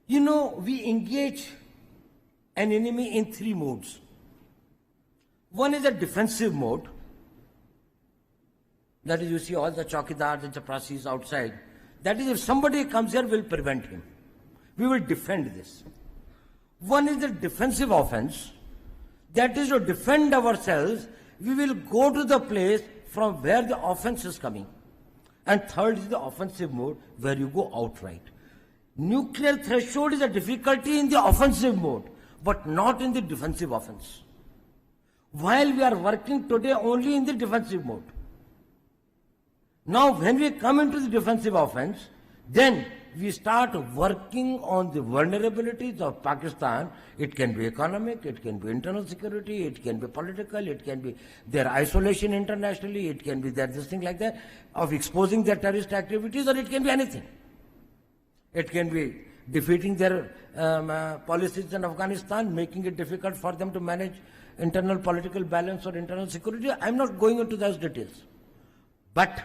You know, we engage an enemy in three modes. One is a defensive mode. That is, you see all the chowkidars and chaprasis outside. That is, if somebody comes here, we'll prevent him. We will defend this. One is the defensive offense. That is to defend ourselves. We will go to the place from where the offense is coming. And third is the offensive mode, where you go outright. Nuclear threshold is a difficulty in the offensive mode, but not in the defensive offense. While we are working today only in the defensive mode. Now, when we come into the defensive offense, then we start working on the vulnerabilities of Pakistan. It can be economic, it can be internal security, it can be political, it can be their isolation internationally, it can be this thing like that, of exposing their terrorist activities, or it can be anything. It can be defeating their policies in Afghanistan, making it difficult for them to manage internal political balance or internal security. I'm not going into those details. But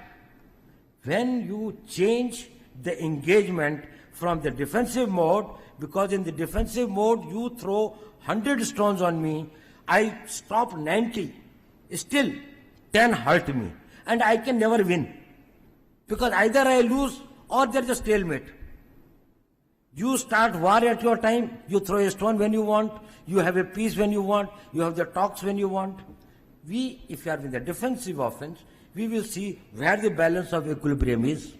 when you change the engagement from the defensive mode, because in the defensive mode you throw 100 stones on me, I stop 90, still 10 hurt me, and I can never win, because either I lose or there's a stalemate. You start war at your time, you throw a stone when you want, you have a peace when you want, you have the talks when you want. We, if you are in the defensive offense, we will see where the balance of equilibrium is.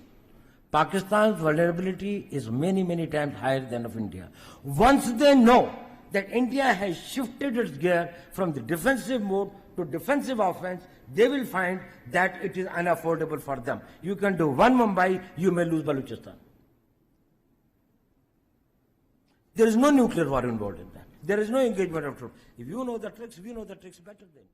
Pakistan's vulnerability is many, many times higher than of India. Once they know that India has shifted its gear from the defensive mode to defensive offense, they will find that it is unaffordable for them. You can do one Mumbai, you may lose Balochistan. There is no nuclear war involved in that. There is no engagement of troops. If you know the tricks, we know the tricks better than you.